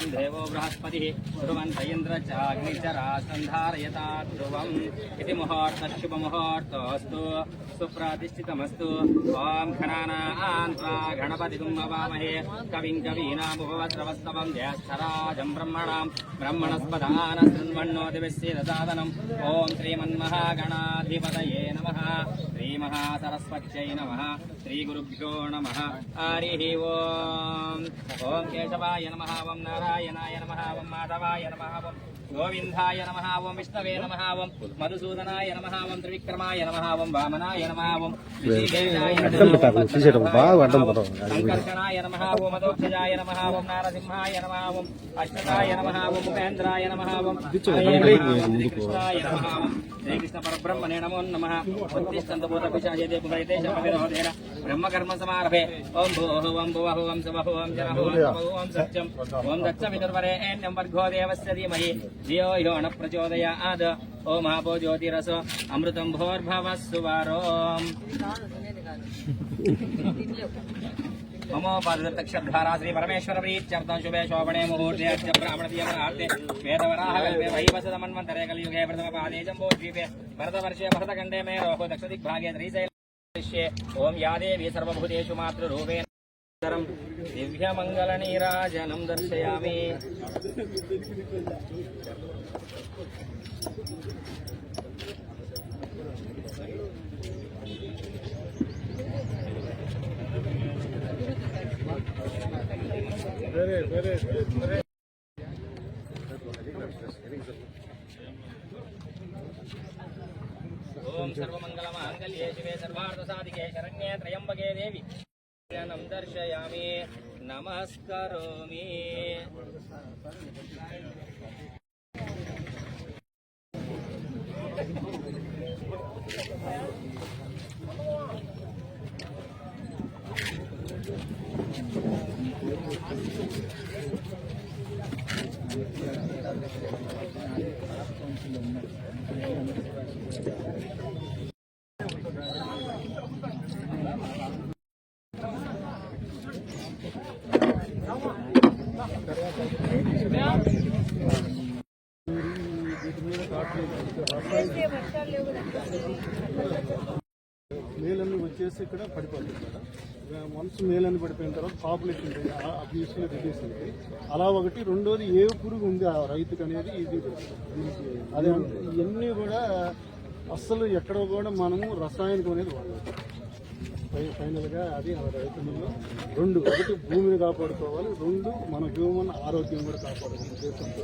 देवो बृहस्पति ध्रुवन्तयन्द्रचाग्निचरासन्धारयता ध्रुवम् इति मुहूर्तः शुभमुहूर्तोऽस्तु सुप्रतिष्ठितमस्तु ॐ घनानान्त्वा गणपतिं नमामहे कविं कवीनामुपवस्त्रवस्तवं ज्येष्ठराजं ब्रह्मणस्पदान शृण्वन्नो दिवस्येदसादनम् ॐ श्रीमन्महागणाधिपतये नमः श्रीमहासरस्वत्यै नमः श्रीगुरुभ्यो नमः हरिः ओम् ओम केशवाय नमः ओम नारायणाय नमः ओम माधवाय नमः ओम गोविंदाय नमः ओम विष्णवे नमः ओम मधुसूदनाय नमः ओम त्रिविक्रमाय नमः ओम वामनाय नमः ओम ऋषिकेशाय नमः संकर्षणाय नमः ओम मदोक्षजाय नमः ओम नारसिंहाय नमः ओम अष्टकाय नमः ओम उपेन्द्राय नमः ओम कृष्णाय नमः ओम श्री कृष्ण परब्रह्मणे नमो नमः उत्तिष्ठन्तु भूतपिशाचे देवभयतेशमविरोधेन ब्रह्मकर्म समारभे ओम भूः ओम भुवः ओम सुवः ओम जनः ओम सत्यम् ओम दत्तविदुर्वरेण्यं वर्गो देवस्य धीमहि धियो यो न प्रचोदयात् ओम आपो ज्योतिरसो अमृतं भोर्भवः सुवरोम् ममोपादक्षरधारा श्री परमेश्वर प्रीत्यर्थं शुभे शोभणे मुहूर्ते अद्य ब्राह्मणदीयमनार्थे वेदवराहकल्पे वैवसदमन्वन्तरे कलियुगे प्रथमपादे जम्बोद्वीपे भरतवर्षे भरतखण्डे मे रोहो दक्षदिग्भागे त्रिशैलदृश्ये ओम या देवी सर्वभूतेषु मातृरूपेण दिव्यमङ्गलनीराजनं दर्शयामि। ओम सर्वमंगलमांगल्ये शिवे सर्वार्थसाधिके शरण्ये त्र्यंबके देवी नं दर्शयामि नमस्करोमि। మేలన్నీ వచ్చేసి ఇక్కడ పడిపోతుంది కదా, వన్స్ మేలన్నీ పడిపోయిన తర్వాత పాపులేషన్ ఉంటుంది, అబ్యూస్లో రిడ్యూస్ అవుతుంది. అలా ఒకటి. రెండోది ఏ పురుగు ఉంది ఆ రైతుకు అనేది ఇది అదే. ఇవన్నీ కూడా అస్సలు ఎక్కడో కూడా మనము రసాయనికం అనేది వాడాలి. ఫైనల్గా అది రైతులలో రెండు, ఒకటి భూమిని కాపాడుకోవాలి, రెండు మన హ్యూమన్ ఆరోగ్యం కూడా కాపాడుకునే ఉద్దేశంతో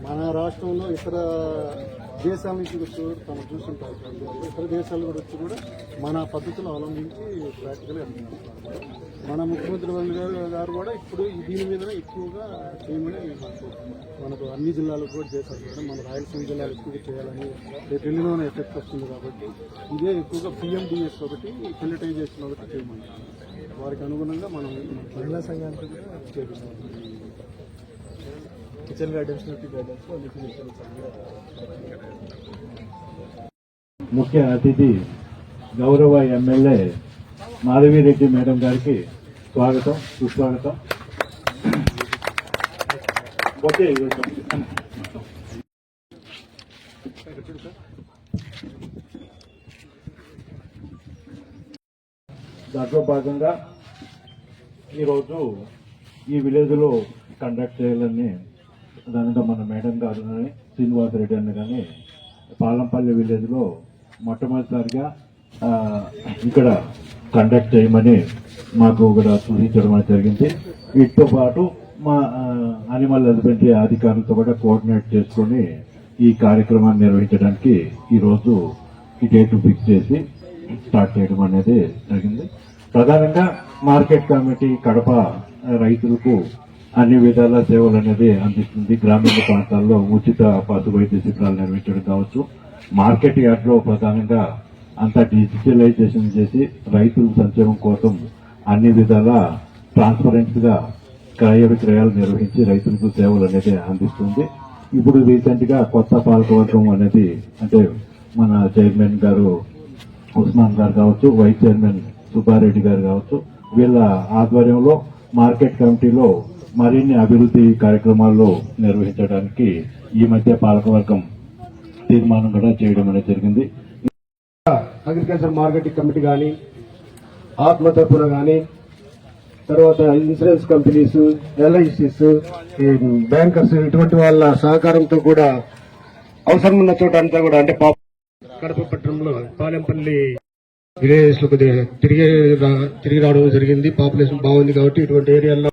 మన రాష్ట్రంలో ఇతర దేశాల నుంచి వచ్చి తను చూస్తుంటారు. ఇతర దేశాలు కూడా వచ్చి కూడా మన పద్ధతులు అవలంబించి ప్రాక్టికల్గా మన ముఖ్యమంత్రి గారు కూడా ఇప్పుడు దీని మీద ఎక్కువగా చేయమని మనకు అన్ని జిల్లాలకు కూడా చేశారు. మన రాయలసీమ జిల్లాలు ఎక్కువగా చేయాలని ఢిల్లీలోనే ఎఫెక్ట్ వస్తుంది కాబట్టి ఇదే ఎక్కువగా PMDS ఒకటి, ఫిలిటైజేషన్ ఒకటి చేయమంటారు. వారికి అనుగుణంగా మనం మహిళా సంఘానికి కూడా చేపిస్తాం. కిచెన్ గార్డెన్స్, ముఖ్య అతిథి గౌరవ ఎమ్మెల్యే మాధవిరెడ్డి మేడం గారికి స్వాగతం, సుస్వాగతం. దాంట్లో భాగంగా ఈరోజు ఈ విలేజ్లో కండక్ట్ చేయాలని దానితో మన మేడం గారు కానీ శ్రీనివాసరెడ్డి అన్న కానీ పాలంపల్లి విలేజ్లో మొట్టమొదటిసారిగా ఇక్కడ కండక్ట్ చేయమని మాకు కూడా సూచించడం జరిగింది. వీటితో పాటు మా యానిమల్ హస్బెండరీ అధికారులతో కూడా కోఆర్డినేట్ చేసుకుని ఈ కార్యక్రమాన్ని నిర్వహించడానికి ఈరోజు ఈ డేట్ ఫిక్స్ చేసి స్టార్ట్ చేయడం అనేది జరిగింది. ప్రధానంగా మార్కెట్ కమిటీ కడప రైతులకు అన్ని విధాల సేవలు అనేది అందిస్తుంది. గ్రామీణ ప్రాంతాల్లో ఉచిత పశు వైద్య శిబిరాలు నిర్వహించడం కావచ్చు, మార్కెట్ యార్డ్ లో ప్రధానంగా అంతా డిజిటలైజేషన్ చేసి రైతుల సంక్షేమం కోసం అన్ని విధాల ట్రాన్స్పరెంట్ గా క్రయ విక్రయాలు నిర్వహించి రైతులకు సేవలు అనేది అందిస్తుంది. ఇప్పుడు రీసెంట్ గా కొత్త పాలకవర్గం అనేది అంటే మన చైర్మన్ గారు ఉస్మాన్ గారు కావచ్చు, వైస్ చైర్మన్ సుబ్బారెడ్డి గారు కావచ్చు, వీళ్ళ ఆధ్వర్యంలో మార్కెట్ కమిటీలో మరిన్ని అభివృద్ధి కార్యక్రమాల్లో నిర్వహించడానికి ఈ మధ్య పాలకవర్గం తీర్మానం కూడా చేయడం అనేది జరిగింది. అగ్రికల్చర్ మార్కెటింగ్ కమిటీ కానీ, ఆత్మ తరపున కానీ, తర్వాత ఇన్సూరెన్స్ కంపెనీస్, ఎల్ఐసిస్, బ్యాంకర్స్ ఇటువంటి వాళ్ళ సహకారంతో కూడా అవసరం ఉన్న చోట అంతా కూడా అంటే కడప పట్టణంలో పాలెంపల్లి విలేజెస్ లో కొద్దిగా తిరిగి రావడం జరిగింది. పాపులేషన్ బాగుంది కాబట్టి ఇటువంటి ఏరియాల్లో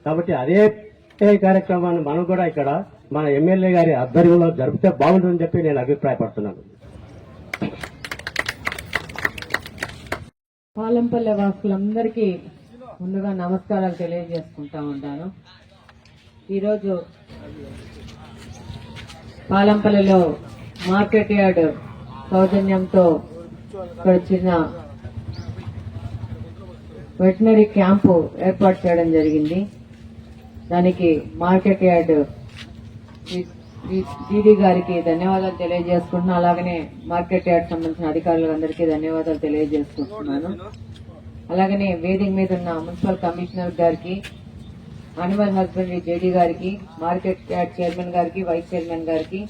కాబట్టి అదే కార్యక్రమాన్ని మనం కూడా ఇక్కడ మన ఎమ్మెల్యే గారి ఆధ్వర్యంలో జరిపితే బాగుంటుందని చెప్పి నేను అభిప్రాయపడుతున్నాను. పాలెంపల్లె వాసులందరికీ ముందుగా నమస్కారాలు తెలియజేసుకుంటా ఉంటాను. ఈరోజు పాలెంపల్లెలో మార్కెట్ యార్డ్ సౌజన్యంతో ఇక్కడ చిన్న వెటనరీ క్యాంపు ఏర్పాటు చేయడం జరిగింది. దానికి మార్కెట్ యార్డ్ డీడీ గారికి ధన్యవాదాలు తెలియజేసుకుంటున్నాను. అలాగనే మార్కెట్ యార్డ్ సంబంధించిన అధికారులందరికీ ధన్యవాదాలు తెలియజేసుకుంటున్నాను. అలాగనే వేదిక మీద ఉన్న మున్సిపల్ కమిషనర్ గారికి, అనిమల్ హస్బెండరీ జేడీ గారికి, మార్కెట్ యార్డ్ చైర్మన్ గారికి, వైస్ చైర్మన్ గారికి,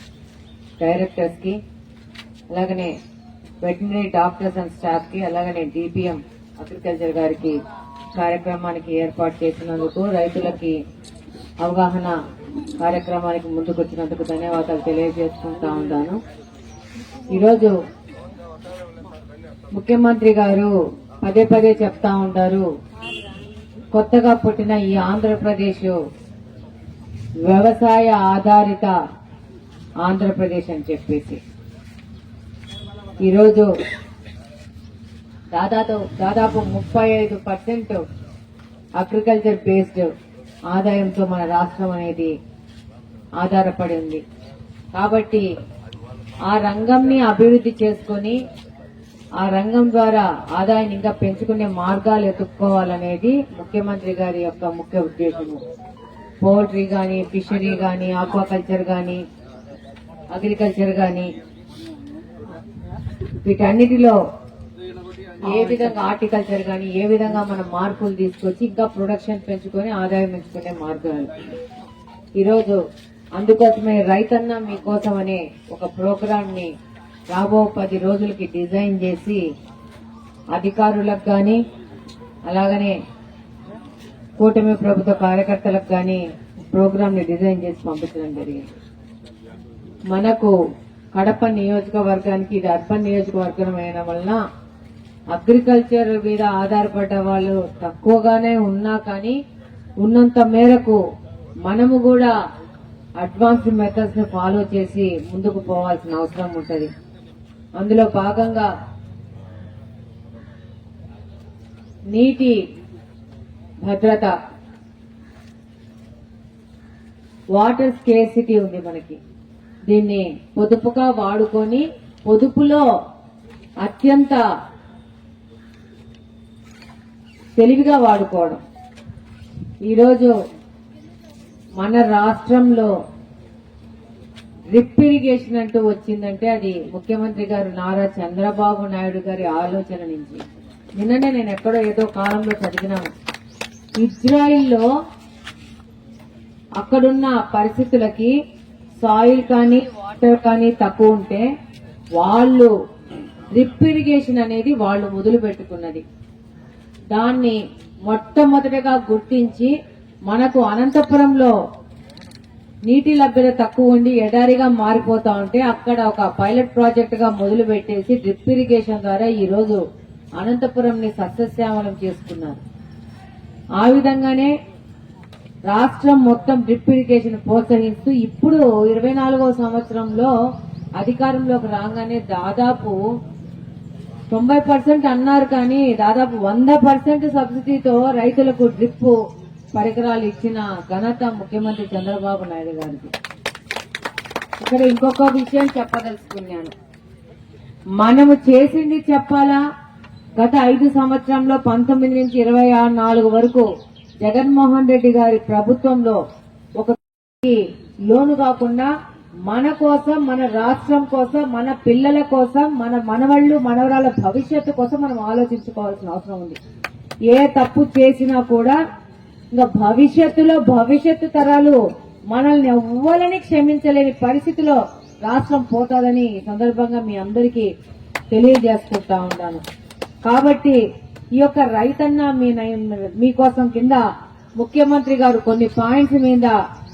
డైరెక్టర్స్ కి, అలాగనే వెటనరీ డాక్టర్స్ అండ్ స్టాఫ్ కి, అలాగనే డిపిఎం అగ్రికల్చర్ గారికి కార్యక్రమానికి ఏర్పాటు చేసినందుకు, రైతులకి అవగాహన కార్యక్రమానికి ముందుకొచ్చినందుకు ధన్యవాదాలు తెలియజేసుకుంటా ఉన్నాను. ఈరోజు ముఖ్యమంత్రి గారు పదే పదే చెప్తా ఉంటారు, కొత్తగా పుట్టిన ఈ ఆంధ్రప్రదేశ్ వ్యవసాయ ఆధారిత ఆంధ్రప్రదేశ్ అని చెప్పేసి ఈరోజు దాదాపు 35% అగ్రికల్చర్ బేస్డ్ ఆదాయంతో మన రాష్ట్రం అనేది ఆధారపడి ఉంది. కాబట్టి ఆ రంగంని అభివృద్ధి చేసుకుని ఆ రంగం ద్వారా ఆదాయాన్ని ఇంకా పెంచుకునే మార్గాలు ఎత్తుక్కోవాలనేది ముఖ్యమంత్రి గారి యొక్క ముఖ్య ఉద్దేశము. పౌల్ట్రీ గాని, ఫిషరీ గాని, ఆక్వాకల్చర్ గాని, అగ్రికల్చర్ గాని, వీటన్నిటిలో ఏ విధంగా హార్టికల్చర్ గాని ఏ విధంగా మనం మార్పులు తీసుకొచ్చి ఇంకా ప్రొడక్షన్ పెంచుకొని ఆదాయం పెంచుకునే మార్గాలు. ఈరోజు అందుకోసమే రైతన్న మీకోసం అనే ఒక ప్రోగ్రామ్ ని రాబో 10 రోజులకి డిజైన్ చేసి అధికారులకు గాని అలాగనే కూటమి ప్రభుత్వ కార్యకర్తలకు గాని ప్రోగ్రామ్ ని డిజైన్ చేసి పంపించడం జరిగింది. మనకు కడప నియోజకవర్గానికి ఇది అర్బన్ నియోజకవర్గం అయిన వలన అగ్రికల్చర్ మీద ఆధారపడ్డ వాళ్ళు తక్కువగానే ఉన్నా కానీ ఉన్నంత మేరకు మనము కూడా అడ్వాన్స్ మెథడ్స్ ని ఫాలో చేసి ముందుకు పోవాల్సిన అవసరం ఉంటుంది. అందులో భాగంగా నీటి భద్రత, వాటర్ స్కేర్సిటీ ఉంది మనకి. దీన్ని పొదుపుగా వాడుకొని పొదుపులో అత్యంత తెలివిగా వాడుకోవడం. ఈరోజు మన రాష్ట్రంలో డ్రిప్ ఇరిగేషన్ అంటూ వచ్చిందంటే అది ముఖ్యమంత్రి గారు నారా చంద్రబాబు నాయుడు గారి ఆలోచన నుంచి. నిన్ననే నేను ఎక్కడో ఏదో కాలంలో చదివినాను. ఇజ్రాయిల్లో అక్కడున్న పరిస్థితులకి సాయిల్ కానీ వాటర్ కానీ తక్కువ ఉంటే వాళ్ళు డ్రిప్ ఇరిగేషన్ అనేది వాళ్ళు మొదలు పెట్టుకున్నది. దాన్ని మొట్టమొదటిగా గుర్తించి మనకు అనంతపురంలో నీటి లభ్యత తక్కువ ఉండి ఎడారిగా మారిపోతా ఉంటే అక్కడ ఒక పైలట్ ప్రాజెక్ట్ గా మొదలు పెట్టేసి డ్రిప్ ఇరిగేషన్ ద్వారా ఈ రోజు అనంతపురంని సస్యశ్యామలం చేసుకున్నారు. ఆ విధంగానే రాష్ట్రం మొత్తం డ్రిప్ ఇరిగేషన్ ప్రోత్సహిస్తూ ఇప్పుడు 24వ సంవత్సరంలో అధికారంలోకి రాగానే దాదాపు 90% అన్నారు, కానీ దాదాపు 100% సబ్సిడీతో రైతులకు డ్రిప్ పరికరాలు ఇచ్చిన ఘనత ముఖ్యమంత్రి చంద్రబాబు నాయుడు గారికి. ఇక్కడ ఇంకొక విషయం చెప్పదలుచుకున్నాను. మనము చేసింది చెప్పాలా? గత 5 సంవత్సరంలో 19 నుంచి 24 వరకు జగన్మోహన్ రెడ్డి గారి ప్రభుత్వంలో ఒక లోను కాకుండా మన కోసం, మన రాష్ట్రం కోసం, మన పిల్లల కోసం, మన మనవళ్లు మనవరాల భవిష్యత్తు కోసం మనం ఆలోచించుకోవాల్సిన అవసరం ఉంది. ఏ తప్పు చేసినా కూడా ఇంకా భవిష్యత్తు తరాలు మనల్ని ఎవ్వరని క్షమించలేని పరిస్థితిలో రాష్ట్రం పోతాదని ఈ సందర్భంగా మీ అందరికీ తెలియజేసుకుంటా ఉన్నాను. కాబట్టి ఈ యొక్క రైతన్న మీకోసం కింద ముఖ్యమంత్రి గారు కొన్ని పాయింట్స్ మీద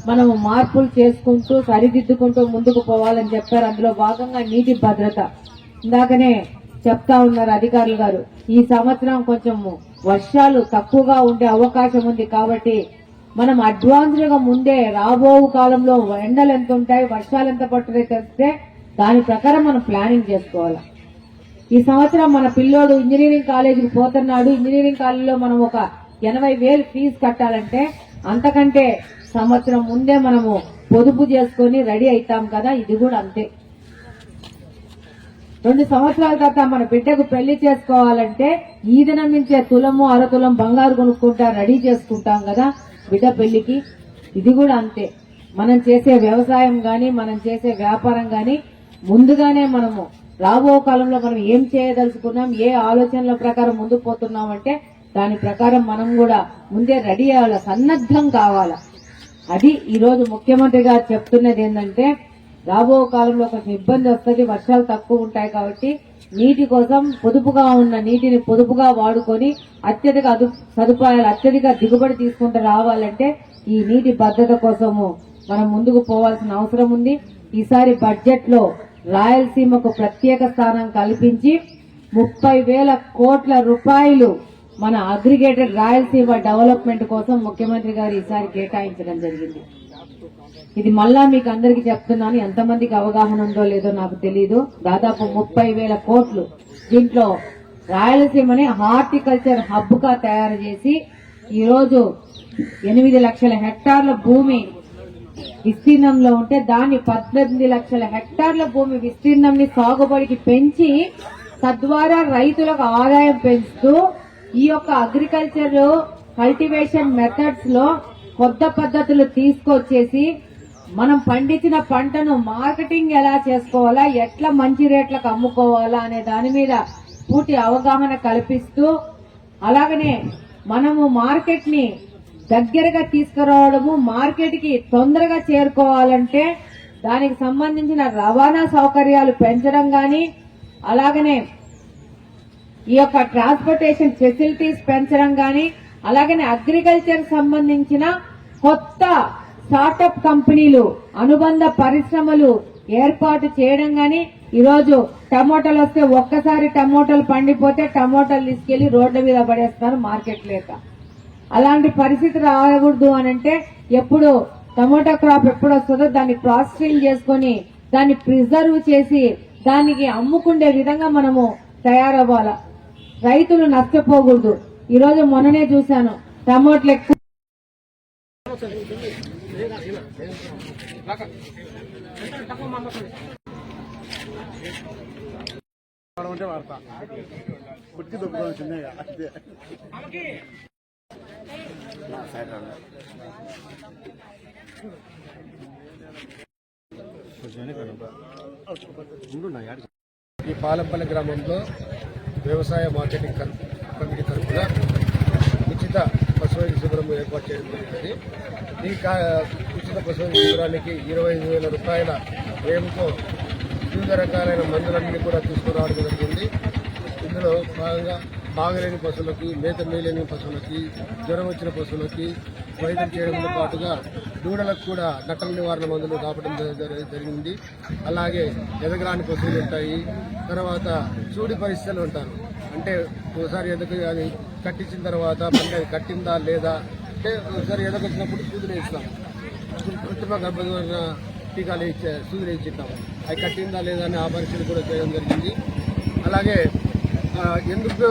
మనము మార్పులు చేసుకుంటూ సరిదిద్దుకుంటూ ముందుకు పోవాలని చెప్పారు. అందులో భాగంగా నీటి భద్రత ఇందాకనే చెప్తా ఉన్నారు అధికారులు గారు. ఈ సంవత్సరం కొంచెం వర్షాలు తక్కువగా ఉండే అవకాశం ఉంది కాబట్టి మనం అడ్వాన్స్డ్ గా ముందే రాబో కాలంలో ఎండలు ఎంత ఉంటాయి, వర్షాలు ఎంత పడుతున్నాయి తెలిస్తే దాని ప్రకారం మనం ప్లానింగ్ చేసుకోవాలి. ఈ సంవత్సరం మన పిల్లోడు ఇంజనీరింగ్ కాలేజీకి పోతున్నాడు. ఇంజనీరింగ్ కాలేజీలో మనం ఒక 80,000 ఫీజు కట్టాలంటే అంతకంటే సంవత్సరం ముందే మనము పొదుపు చేసుకుని రెడీ అవుతాం కదా. ఇది కూడా అంతే. 2 సంవత్సరాల తర్వాత మన బిడ్డకు పెళ్లి చేసుకోవాలంటే ఈ దినం నుంచే తులము అరతులం బంగారు కొనుక్కుంటా రెడీ చేసుకుంటాం కదా బిడ్డ పెళ్లికి. ఇది కూడా అంతే. మనం చేసే వ్యవసాయం గాని, మనం చేసే వ్యాపారం గాని ముందుగానే మనము రాబో కాలంలో మనం ఏం చేయదలుచుకున్నాం, ఏ ఆలోచనల ప్రకారం ముందుకు పోతున్నాం అంటే దాని ప్రకారం మనం కూడా ముందే రెడీ అవ్వాలి, సన్నద్ధం కావాలా. అది ఈ రోజు ముఖ్యమంత్రి గారు చెప్తున్నది ఏంటంటే రాబో కాలంలో కొంచెం ఇబ్బంది వస్తుంది, వర్షాలు తక్కువ ఉంటాయి కాబట్టి నీటి కోసం పొదుపుగా ఉన్న నీటిని పొదుపుగా వాడుకొని అత్యధిక సదుపాయాలు అత్యధిక దిగుబడి తీసుకుంటూ రావాలంటే ఈ నీటి భద్రత కోసము మనం ముందుకు పోవాల్సిన అవసరం ఉంది. ఈసారి బడ్జెట్ లో రాయలసీమకు ప్రత్యేక స్థానం కల్పించి 30,000 కోట్ల రూపాయలు మన అగ్రిగేటెడ్ రాయలసీమ డెవలప్మెంట్ కోసం ముఖ్యమంత్రి గారు ఈసారి కేటాయించడం జరిగింది. ఇది మళ్ళా మీకు అందరికీ చెప్తున్నాను, ఎంతమందికి అవగాహన ఉందో లేదో నాకు తెలియదు. దాదాపు 30,000 కోట్లు. దీంట్లో రాయలసీమని హార్టికల్చర్ హబ్ గా తయారు చేసి ఈరోజు 8 లక్షల హెక్టార్ల భూమి విస్తీర్ణంలో ఉంటే దాన్ని 18 లక్షల హెక్టార్ల భూమి విస్తీర్ణంని సాగుబడికి పెంచి తద్వారా రైతులకు ఆదాయం పెంచుతూ ఈ యొక్క అగ్రికల్చర్ కల్టివేషన్ మెథడ్స్ లో కొత్త పద్ధతులు తీసుకొచ్చేసి మనం పండించిన పంటను మార్కెటింగ్ ఎలా చేసుకోవాలా, ఎట్లా మంచి రేట్లకు అమ్ముకోవాలా అనే దాని మీద పూర్తి అవగాహన కల్పిస్తూ అలాగనే మనము మార్కెట్ ని దగ్గరగా తీసుకురావడము, మార్కెట్ కి తొందరగా చేరుకోవాలంటే దానికి సంబంధించిన రవాణా సౌకర్యాలు పెంచడం గాని, అలాగనే ఈ యొక్క ట్రాన్స్పోర్టేషన్ ఫెసిలిటీస్ పెంచడం గాని, అలాగనే అగ్రికల్చర్ సంబంధించిన కొత్త స్టార్టప్ కంపెనీలు, అనుబంధ పరిశ్రమలు ఏర్పాటు చేయడం గాని. ఈరోజు టమోటాలు వస్తే ఒక్కసారి టమోటాలు పండిపోతే టమోటాలు తీసుకెళ్లి రోడ్ల మీద పడేస్తారు మార్కెట్ లేక. అలాంటి పరిస్థితి రాకూడదు అనంటే ఎప్పుడు టమోటా క్రాప్ ఎప్పుడు వస్తుందో దాన్ని ప్రాసెసింగ్ చేసుకుని దాన్ని ప్రిజర్వ్ చేసి దానికి అమ్ముకునే విధంగా మనము తయారవ్వాలా. రైతులు నష్టపోకూడదు. ఈరోజు మొన్ననే చూశాను టమోటాలు ఎక్కువ ఈ పాలంపల్లి గ్రామంలో వ్యవసాయ మార్కెటింగ్ కమిటీ తరఫున ఉచిత పశు వైద్య శిబిరం ఏర్పాటు చేయడం జరిగింది. ఈ ఉచిత పశు వైద్య శిబిరానికి 25,000 రూపాయల వ్యయంతో వివిధ రకాలైన మందులన్నీ కూడా తీసుకురావడం జరిగింది. ఇందులో భాగంగా బాగలేని పశువులకి, మేత మేలేని పశువులకి, జ్వరం వచ్చిన పశువులకి వైద్యం చేయడంతో పాటుగా దూడలకు కూడా నకల నివారణ మందులు కాపడం జరిగింది. అలాగే ఎదగరాని పశువులు ఉంటాయి. తర్వాత చూడి పరీక్షలు ఉంటారు. అంటే ఒకసారి ఎదగ అది కట్టించిన తర్వాత మళ్ళీ కట్టిందా లేదా అంటే ఒకసారి ఎదగొచ్చినప్పుడు సూదులు ఇస్తాం. కృత్రిమ గర్భధారణ టీకాలు సూదులు ఇచ్చిస్తాం. అవి కట్టిందా లేదా అని ఆ పరీక్షలు కూడా చేయడం జరిగింది. అలాగే ఎందుకు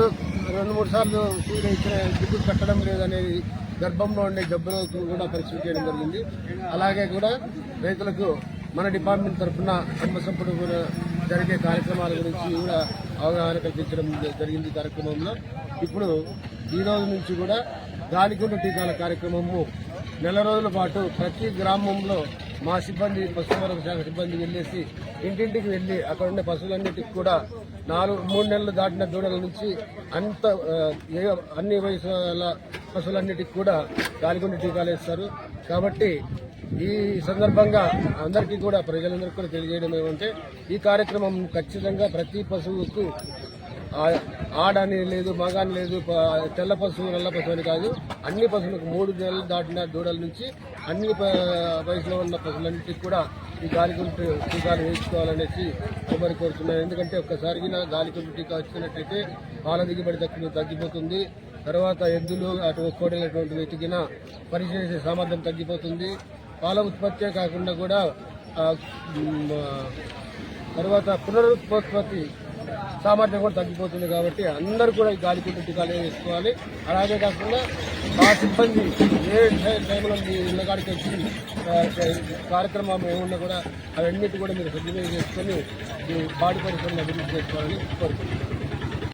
2-3 సార్లు సూదులు ఇచ్చిన ఎందుకు కట్టడం లేదనేది గర్భంలో ఉండే జబ్బులకు కూడా పరీక్ష చేయడం జరిగింది. అలాగే కూడా రైతులకు మన డిపార్ట్మెంట్ తరఫున సంపద కూడా జరిగే కార్యక్రమాల గురించి కూడా అవగాహన కల్పించడం జరిగింది. కార్యక్రమంలో ఇప్పుడు ఈ రోజు నుంచి కూడా గాలికుంటు టీకాల కార్యక్రమము 4 రోజుల పాటు ప్రతి గ్రామంలో మా సిబ్బంది, పశుసంవర్ధక శాఖ సిబ్బంది వెళ్ళేసి ఇంటింటికి వెళ్ళి అక్కడ ఉండే పశువులన్నిటికి కూడా 3 నెలలు దాటిన దూడల నుంచి అన్ని వయసుల పశువులన్నిటికి కూడా గాలికుంటు టీకాలు వేస్తారు. కాబట్టి ఈ సందర్భంగా అందరికీ కూడా ప్రజలందరికీ కూడా తెలియజేయడం ఏమంటే ఈ కార్యక్రమం ఖచ్చితంగా ప్రతి పశువుకు ఆడని లేదు, మగాని లేదు, తెల్ల పశువు, నల్ల పశువు అని కాదు, అన్ని పశువులకు 3 నెలలు దాటిన దూడల నుంచి అన్ని వయసులో ఉన్న పశువులన్నింటికి కూడా ఈ గాలికుంటు టీకాలు వేయించుకోవాలనేసి కొబ్బరి కోరుతున్నాను. ఎందుకంటే ఒక్కసారిగా గాలికుంటు టీకా వచ్చినట్టయితే పాల దిగుబడి తగ్గిపోతుంది. తర్వాత ఎద్దులు అటు కోడలటువంటి వెతికిన పనిచేసే సామర్థ్యం తగ్గిపోతుంది. పాల ఉత్పత్తే కాకుండా కూడా తర్వాత పునరుత్పత్తి సామర్థ్యం కూడా తగ్గిపోతుంది. కాబట్టి అందరూ కూడా ఈ గాలికుంటు టీకాలు వేసుకోవాలి. అలాగే కాకుండా మా సిబ్బంది ఏ టైంలో మీ ఇళ్ళకాడికి వచ్చి కార్యక్రమం ఏమున్నా కూడా అవన్నిటి కూడా మీరు సద్వినియోగం చేసుకొని ఈ బాడీ పరిశ్రమను అభివృద్ధి చేసుకోవాలని కోరుకుంటున్నాను.